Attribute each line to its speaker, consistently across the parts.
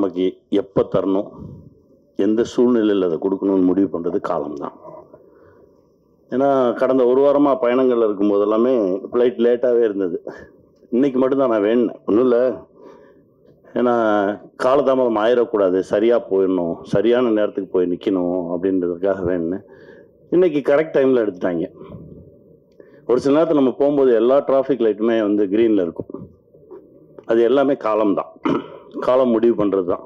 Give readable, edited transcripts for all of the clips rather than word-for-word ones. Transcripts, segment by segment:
Speaker 1: நமக்கு எப்போ தரணும், எந்த சூழ்நிலையில் அதை கொடுக்கணும்னு முடிவு பண்ணுறது காலம்தான். ஏன்னா கடந்த ஒரு வாரமாக பயணங்கள் இருக்கும்போது எல்லாமே ஃப்ளைட் லேட்டாகவே இருந்தது. இன்னைக்கு மட்டும்தான் நான் வேணுனேன், ஒன்றும் இல்லை. ஏன்னா காலதாமதம் ஆயிடக்கூடாது, சரியாக போயிடணும், சரியான நேரத்துக்கு போய் நிற்கணும் அப்படின்றதுக்காக வேணுனேன். இன்னைக்கு கரெக்ட் டைமில் எடுத்துட்டாங்க. ஒரு சில நேரத்தில் நம்ம போகும்போது எல்லா டிராஃபிக் லைட்டுமே வந்து க்ரீனில் இருக்கும். அது எல்லாமே காலம்தான், காலம் முடிவு பண்ணுறது தான்.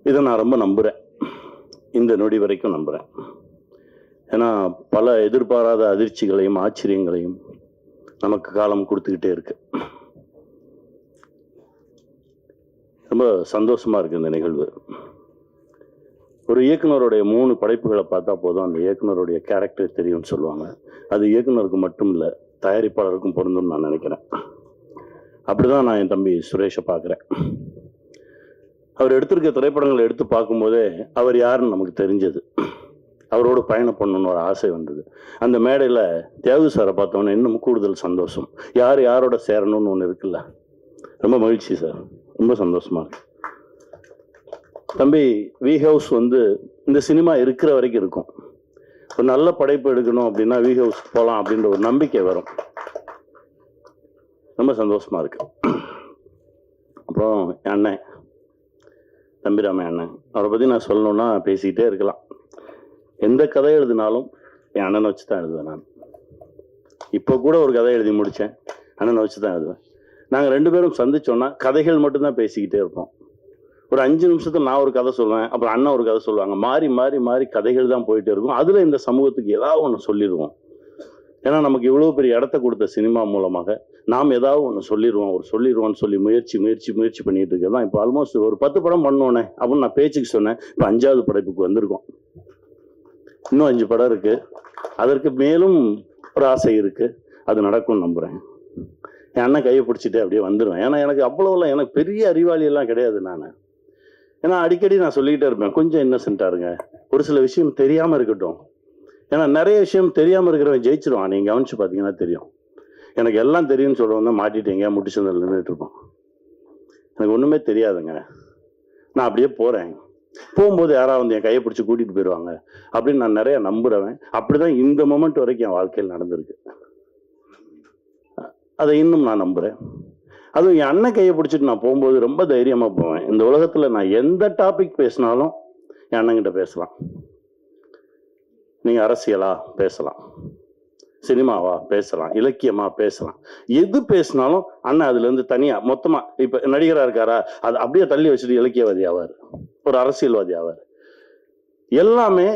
Speaker 1: இதை நான் ரொம்ப நம்புகிறேன், இந்த நொடி வரைக்கும் நம்புகிறேன். ஏன்னா பல எதிர்பாராத அதிர்ச்சிகளையும் ஆச்சரியங்களையும் நமக்கு காலம் கொடுத்துக்கிட்டே இருக்கு. ரொம்ப சந்தோஷமா இருக்கு இந்த நிகழ்வு. ஒரு இயக்குனருடைய 3 படைப்புகளை பார்த்தா போதும் அந்த இயக்குனருடைய கேரக்டர் தெரியும்னு சொல்லுவாங்க. அது இயக்குனருக்கு மட்டும் இல்லை, தயாரிப்பாளருக்கும் பொருந்தும்னு நான் நினைக்கிறேன். அப்படிதான் நான் என் தம்பி சுரேஷை பார்க்குறேன். அவர் எடுத்திருக்க திரைப்படங்களை எடுத்து பார்க்கும்போதே அவர் யாருன்னு நமக்கு தெரிஞ்சது. அவரோட பயணம் பண்ணணும்னு ஒரு ஆசை வந்தது. அந்த மேடையில் தியாகு சாரை பார்த்தோன்னே இன்னும் கூடுதல் சந்தோஷம். யார் யாரோட சேரணும்னு ஒன்று இருக்குல்ல, ரொம்ப மகிழ்ச்சி சார், ரொம்ப சந்தோஷமா இருக்கு. தம்பி, வி ஹவுஸ் வந்து இந்த சினிமா இருக்கிற வரைக்கும் இருக்கும். ஒரு நல்ல படைப்பு எடுக்கணும் அப்படின்னா வி ஹவுஸ் போகலாம் அப்படின்ற ஒரு நம்பிக்கை வரும். ரொம்ப சந்தோஷமா இருக்கு. அப்புறம் என் அண்ணன் தம்பிராம அண்ணன், அவரை பற்றி நான் சொல்லணும்னா பேசிக்கிட்டே இருக்கலாம். எந்த கதை எழுதினாலும் என் அண்ணனை வச்சு தான் எழுதுவேன். நான் இப்போ கூட ஒரு கதை எழுதி முடித்தேன், அண்ணனை வச்சு தான் எழுதுவேன். நாங்கள் 2 பேரும் சந்திச்சோன்னா கதைகள் மட்டும்தான் பேசிக்கிட்டே இருப்போம். ஒரு 5 நிமிஷத்துல நான் ஒரு கதை சொல்லுவேன், அப்புறம் அண்ணன் ஒரு கதை சொல்லுவாங்க. மாறி மாறி மாறி கதைகள் தான் போயிட்டே இருக்கும். அதில் இந்த சமூகத்துக்கு ஏதாவது ஒன்று சொல்லிடுவோம். ஏன்னா நமக்கு இவ்வளோ பெரிய இடத்த கொடுத்த சினிமா மூலமாக நாம் ஏதாவது ஒன்று சொல்லிடுவோம்னு சொல்லி முயற்சி பண்ணிட்டு இருக்கேன் தான். இப்போ ஆல்மோஸ்ட் ஒரு 10 படம் பண்ணோன்னே அப்படின்னு நான் பேச்சுக்கு சொன்னேன். இப்போ 5வது படைப்புக்கு வந்திருக்கோம். இன்னும் 5 படம் இருக்கு. அதற்கு மேலும் ஒரு ஆசை இருக்கு, அது நடக்கும்னு நம்புறேன். என் அண்ணன் கையை பிடிச்சிட்டு அப்படியே வந்துடுவேன். ஏன்னா எனக்கு அவ்வளோலாம், எனக்கு பெரிய அறிவாளி எல்லாம் கிடையாது நான். ஏன்னா அடிக்கடி நான் சொல்லிக்கிட்டே இருப்பேன், கொஞ்சம் இன்னசென்ட்டா இருங்க, ஒரு சில விஷயம் தெரியாம இருக்கட்டும். ஏன்னா நிறைய விஷயம் தெரியாம இருக்கிறவன் ஜெயிச்சிருவான். நீங்க கவனிச்சு பார்த்தீங்கன்னா தெரியும். எனக்கு எல்லாம் தெரியும்னு சொல்றவங்க மாட்டிட்டு எங்கேயா முட்டிச்சந்தில் நின்றுட்டு இருப்போம். எனக்கு ஒண்ணுமே தெரியாதுங்க, நான் அப்படியே போறேன். போகும்போது யாராவது வந்து என் கையை பிடிச்சி கூட்டிட்டு போயிடுவாங்க அப்படின்னு நான் நிறைய நம்புறவன். அப்படிதான் இந்த மொமெண்ட் வரைக்கும் என் வாழ்க்கையில் நடந்திருக்கு. அதை இன்னும் நான் நம்புறேன். அதுவும் என் அண்ணன் கையை பிடிச்சிட்டு நான் போகும்போது ரொம்ப தைரியமா போவேன். இந்த உலகத்துல நான் எந்த டாபிக் பேசினாலும் என் அண்ணன்கிட்ட பேசலாம். நீங்க அரசியலா பேசலாம், சினிமாவா பேசலாம், இலக்கியமா பேசலாம், எது பேசினாலும் அண்ணன் அதுல இருந்து தனியா மொத்தமா, இப்ப நடிகரா இருக்காரா அது அப்படியே தள்ளி வச்சுட்டு இலக்கியவாதி ஆவார், ஒரு அரசியல்வாதி ஆவார். எல்லாமே